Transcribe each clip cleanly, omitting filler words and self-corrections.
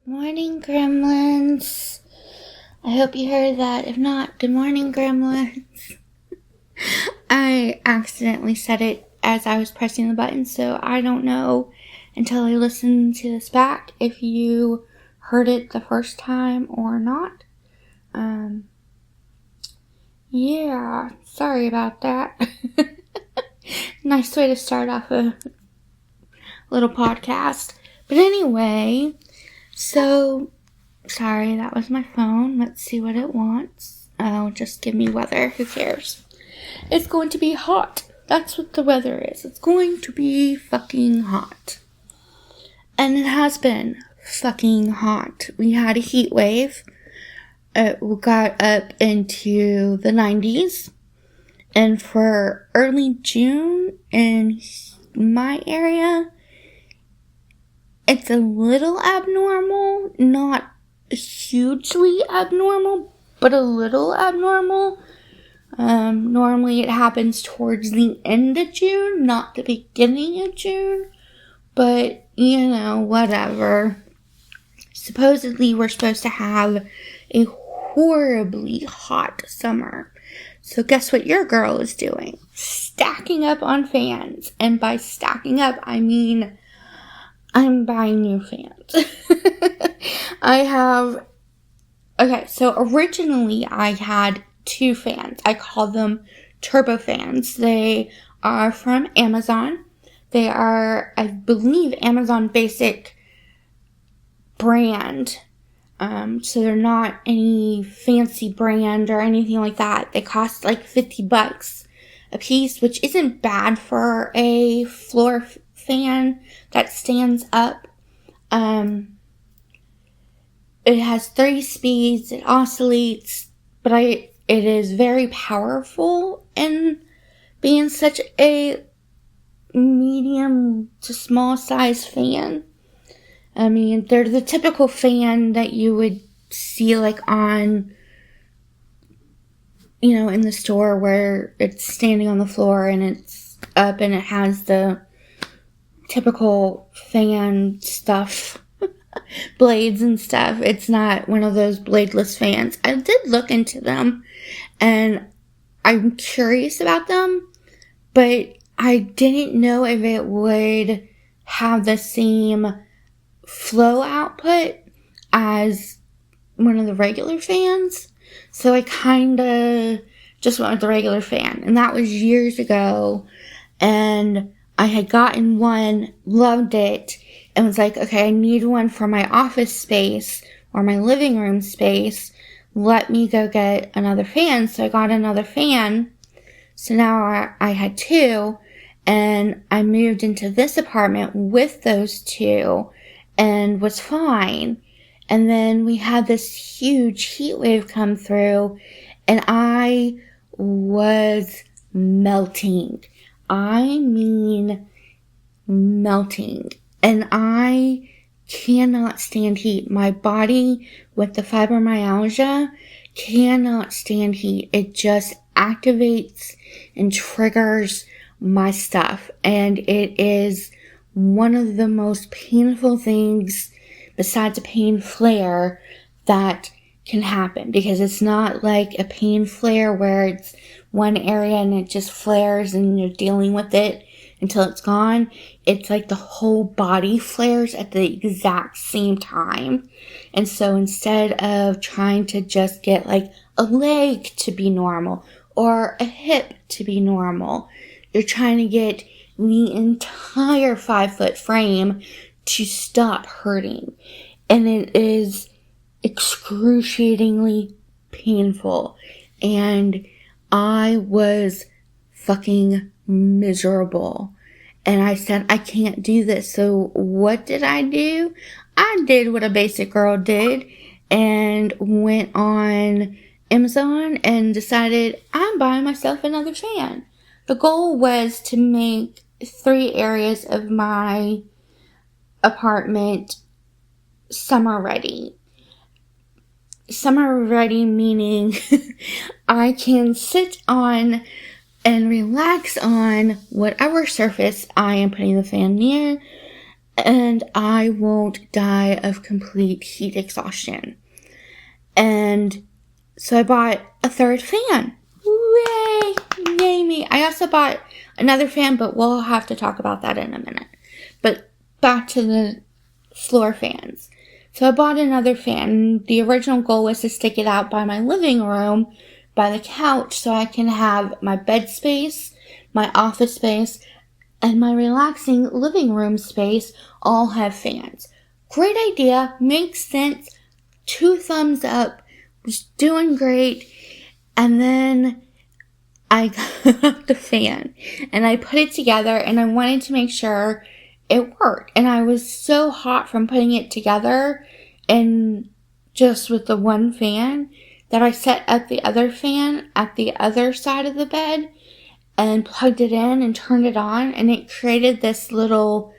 Morning, gremlins. I hope you heard that. If not, good morning, gremlins. I accidentally said it as I was pressing the button, so I don't know until I listen to this back if you heard it the first time or not. Yeah, sorry about that. Nice way to start off a little podcast. But anyway, so, sorry, that was my phone. Let's see what it wants. Oh, just give me weather. Who cares? It's going to be hot. That's what the weather is. It's going to be fucking hot. And it has been fucking hot. We had a heat wave. We got up into the 90s. And for early June in my area, it's a little abnormal, not hugely abnormal, but a little abnormal. Normally it happens towards the end of June, not the beginning of June, but, whatever. Supposedly we're supposed to have a horribly hot summer. So guess what your girl is doing? Stacking up on fans. And by stacking up, I mean I'm buying new fans. So originally I had 2 fans. I call them turbo fans. They are from Amazon. They are, I believe, Amazon Basic brand. So they're not any fancy brand or anything like that. They cost like $50 a piece, which isn't bad for a floor fan that stands up. It has 3 speeds. It oscillates, but it is very powerful in being such a medium to small size fan. I mean, they're the typical fan that you would see like on, in the store where it's standing on the floor and it's up and it has the typical fan stuff, blades and stuff. It's not one of those bladeless fans. I did look into them and I'm curious about them, but I didn't know if it would have the same flow output as one of the regular fans. So I kind of just went with the regular fan. And that was years ago. And I had gotten one, loved it, and was like, okay, I need one for my office space or my living room space. Let me go get another fan. So I got another fan. So now I had 2, and I moved into this apartment with those 2 and was fine. And then we had this huge heat wave come through, and I was melting. I mean melting. And I cannot stand heat. My body with the fibromyalgia cannot stand heat. It just activates and triggers my stuff. And it is one of the most painful things besides a pain flare that can happen, because it's not like a pain flare where it's one area and it just flares and you're dealing with it until it's gone. It's like the whole body flares at the exact same time. And so instead of trying to just get like a leg to be normal or a hip to be normal, you're trying to get the entire 5-foot frame to stop hurting. And it is excruciatingly painful. And I was fucking miserable. And I said, I can't do this. So what did I do? I did what a basic girl did and went on Amazon and decided I'm buying myself another fan. The goal was to make 3 areas of my apartment summer ready. Summer ready meaning I can sit on and relax on whatever surface I am putting the fan near and I won't die of complete heat exhaustion. And so I bought a third fan. Yay! Yay me. I also bought another fan, but we'll have to talk about that in a minute. But back to the floor fans. So I bought another fan. The original goal was to stick it out by my living room, by the couch, so I can have my bed space, my office space, and my relaxing living room space all have fans. Great idea. Makes sense. 2 thumbs up. Was doing great. And then I got the fan and I put it together and I wanted to make sure it worked. And I was so hot from putting it together and just with the one fan that I set up the other fan at the other side of the bed and plugged it in and turned it on, and it created this little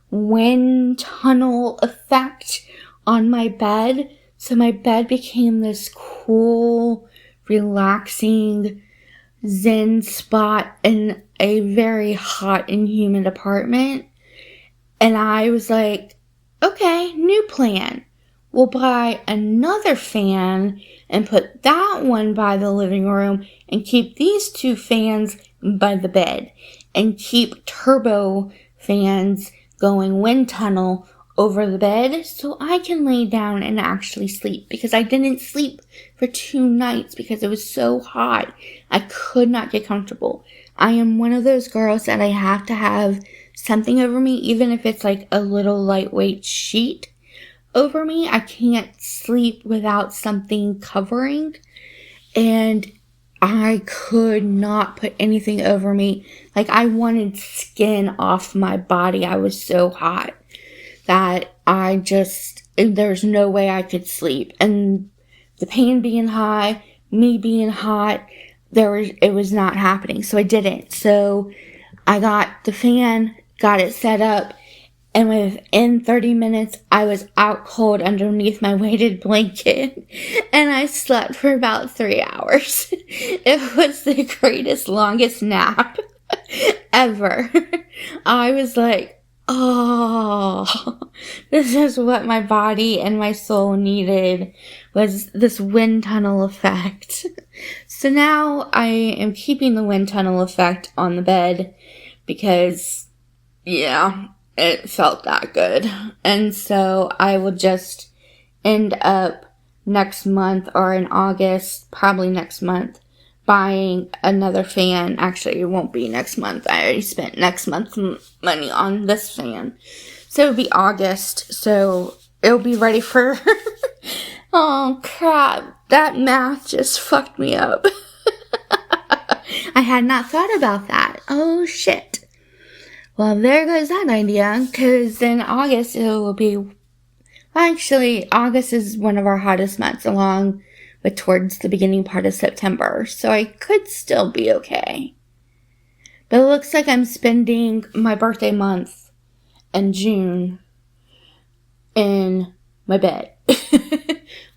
wind tunnel effect on my bed. So my bed became this cool, relaxing zen spot in a very hot and humid apartment. And I was like, okay, new plan. We'll buy another fan and put that one by the living room and keep these 2 fans by the bed and keep turbo fans going wind tunnel over the bed so I can lay down and actually sleep, because I didn't sleep for 2 nights because it was so hot. I could not get comfortable. I am one of those girls that I have to have something over me, even if it's like a little lightweight sheet over me. I can't sleep without something covering, and I could not put anything over me. Like, I wanted skin off my body. I was so hot that there's no way I could sleep. And the pain being high, me being hot, it was not happening. So I didn't. So I got the fan, got it set up, and within 30 minutes, I was out cold underneath my weighted blanket, and I slept for about 3 hours. It was the greatest, longest nap ever. I was like, oh, this is what my body and my soul needed, was this wind tunnel effect. So now I am keeping the wind tunnel effect on the bed because, yeah, it felt that good. And so I will just end up next month, or in August, probably next month, buying another fan. Actually, it won't be next month. I already spent next month's money on this fan. So it'll be August. So it'll be ready for... Oh, crap. That math just fucked me up. I had not thought about that. Oh, shit. Well, there goes that idea, because in August it will be... Actually, August is one of our hottest months, along with towards the beginning part of September, so I could still be okay. But it looks like I'm spending my birthday month in June in my bed.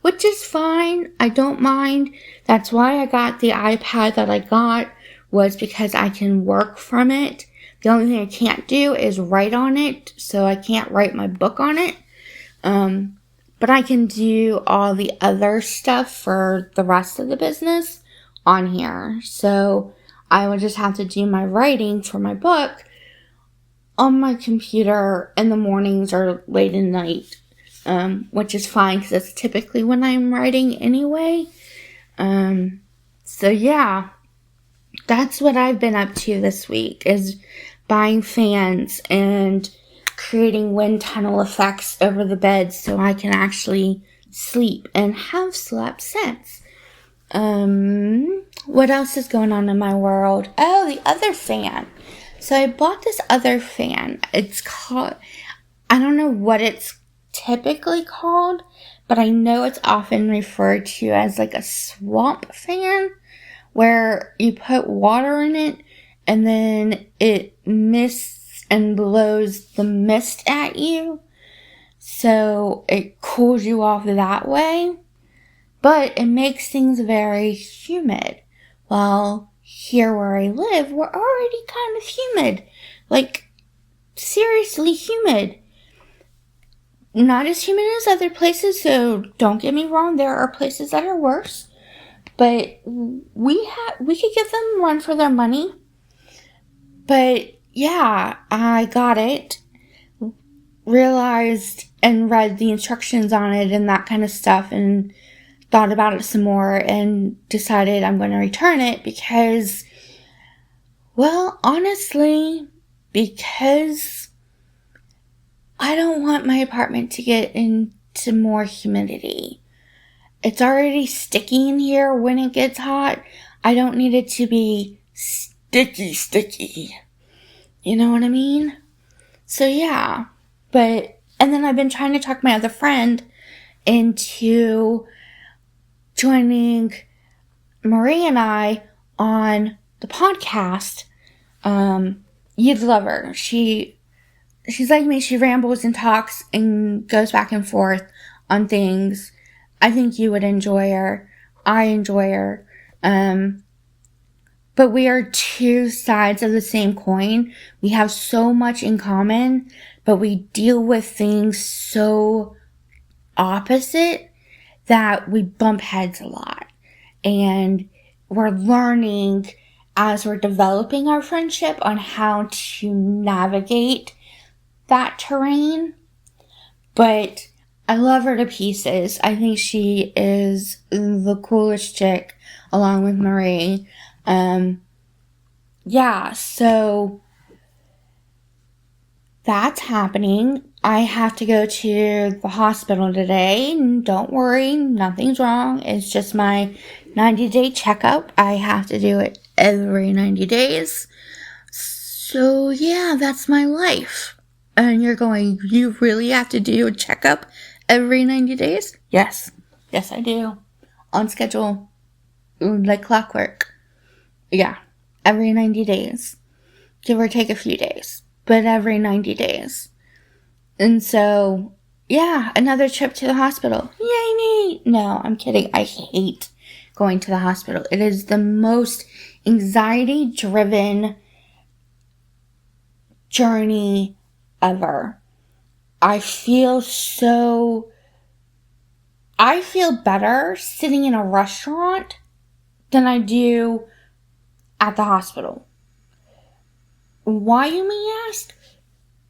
Which is fine. I don't mind. That's why I got the iPad that I got, was because I can work from it. The only thing I can't do is write on it, so I can't write my book on it. But I can do all the other stuff for the rest of the business on here. So I would just have to do my writing for my book on my computer in the mornings or late at night, which is fine because that's typically when I'm writing anyway. So yeah, that's what I've been up to this week, is buying fans and creating wind tunnel effects over the bed so I can actually sleep, and have slept since. What else is going on in my world? Oh, the other fan. So I bought this other fan. It's called, I don't know what it's typically called, but I know it's often referred to as like a swamp fan, where you put water in it and then it mists and blows the mist at you, so it cools you off that way, but it makes things very humid. Well, here where I live, we're already kind of humid, like seriously humid, not as humid as other places, so don't get me wrong, there are places that are worse. But we could give them a run for their money. But yeah, I got it, realized and read the instructions on it and that kind of stuff, and thought about it some more and decided I'm going to return it because, well, honestly, because I don't want my apartment to get into more humidity. It's already sticky in here when it gets hot. I don't need it to be sticky. You know what I mean? So yeah. And then I've been trying to talk my other friend into joining Marie and I on the podcast. You'd love her. She's like me. She rambles and talks and goes back and forth on things. I think you would enjoy her. I enjoy her. But we are two sides of the same coin. We have so much in common, but we deal with things so opposite that we bump heads a lot. And we're learning as we're developing our friendship on how to navigate that terrain. But I love her to pieces. I think she is the coolest chick, along with Marie. Yeah, so that's happening. I have to go to the hospital today. Don't worry, nothing's wrong. It's just my 90-day checkup. I have to do it every 90 days. So yeah, that's my life. And you're going, you really have to do a checkup every 90 days? Yes. Yes, I do. On schedule. Like clockwork. Yeah. Every 90 days. Give or take a few days. But every 90 days. And so, yeah, another trip to the hospital. Yay me! No, I'm kidding. I hate going to the hospital. It is the most anxiety-driven journey ever. I feel better sitting in a restaurant than I do at the hospital. Why, you may ask?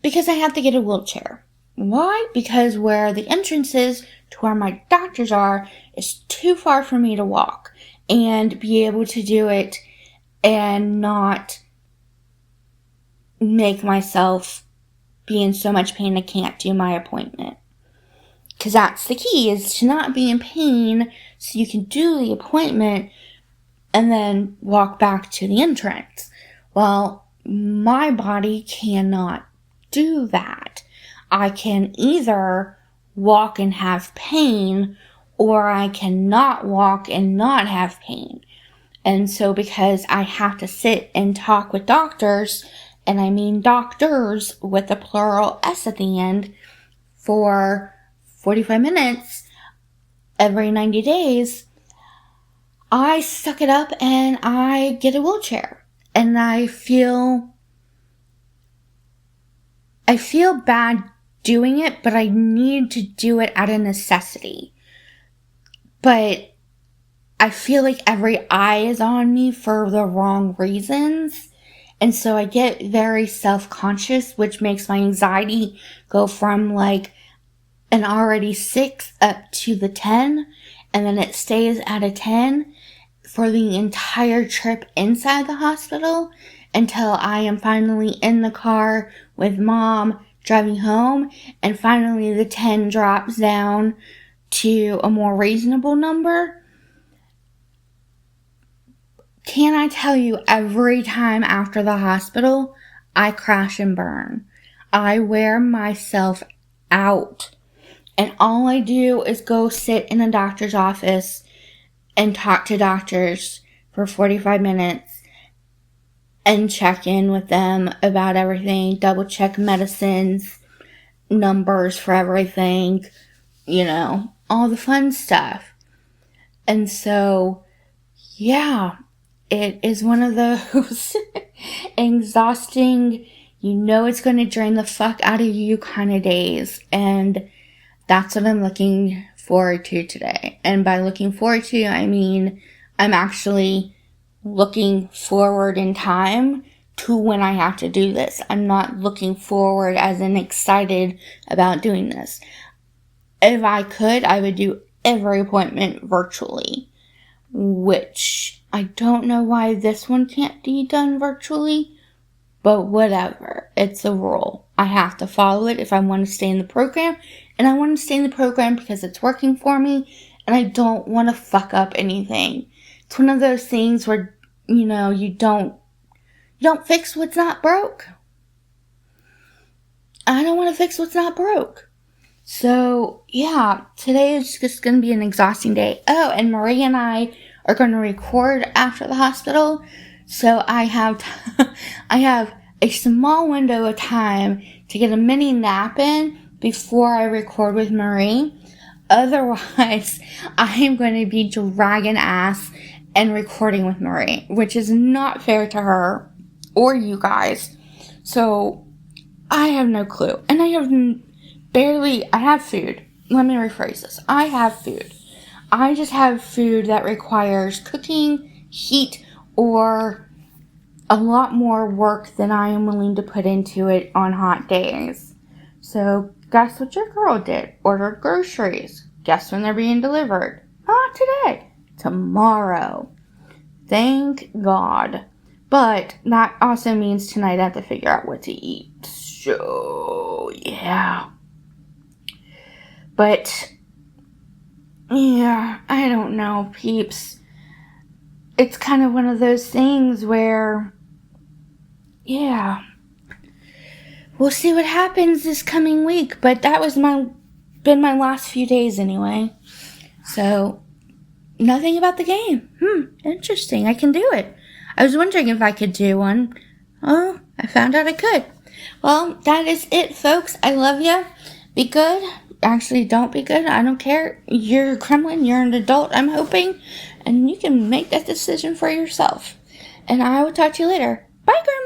Because I have to get a wheelchair. Why? Because where the entrance is to where my doctors are is too far for me to walk and be able to do it and not make myself be in so much pain I can't do my appointment. Because that's the key, is to not be in pain so you can do the appointment and then walk back to the entrance. Well, my body cannot do that. I can either walk and have pain, or I cannot walk and not have pain. And so because I have to sit and talk with doctors, and I mean doctors with a plural S at the end, for 45 minutes every 90 days, I suck it up and I get a wheelchair. And I feel bad doing it, but I need to do it out of necessity. But I feel like every eye is on me for the wrong reasons. And so I get very self-conscious, which makes my anxiety go from like an already 6 up to the 10. And then it stays at a 10 for the entire trip inside the hospital until I am finally in the car with Mom driving home, and finally the 10 drops down to a more reasonable number. Can I tell you, every time after the hospital, I crash and burn. I wear myself out. And all I do is go sit in a doctor's office and talk to doctors for 45 minutes and check in with them about everything, double check medicines, numbers for everything, all the fun stuff. And so, yeah, it is one of those exhausting, it's going to drain the fuck out of you kind of days. And That's what I'm looking forward to today. And by looking forward to, I mean I'm actually looking forward in time to when I have to do this. I'm not looking forward as in excited about doing this. If I could, I would do every appointment virtually, which I don't know why this one can't be done virtually, but whatever. It's a rule. I have to follow it if I want to stay in the program, and I want to stay in the program because it's working for me, and I don't want to fuck up anything. It's one of those things where, you don't fix what's not broke. I don't want to fix what's not broke. So, yeah, today is just going to be an exhausting day. Oh, and Marie and I are going to record after the hospital. So I have a small window of time to get a mini nap in before I record with Marie. Otherwise, I am going to be dragging ass and recording with Marie, which is not fair to her or you guys. So I have no clue. And I have food. Let me rephrase this. I have food. I just have food that requires cooking, heat, or a lot more work than I am willing to put into it on hot days. So guess what your girl did? Ordered groceries. Guess when they're being delivered? Not today. Tomorrow. Thank God. But that also means tonight I have to figure out what to eat. So, yeah. But, yeah, I don't know, peeps. It's kind of one of those things where, yeah, we'll see what happens this coming week. But that was been my last few days anyway. So, nothing about the game. Interesting. I can do it. I was wondering if I could do one. Oh, I found out I could. Well, that is it, folks. I love you. Be good. Actually, don't be good. I don't care. You're a gremlin. You're an adult, I'm hoping. And you can make that decision for yourself. And I will talk to you later. Bye, girl.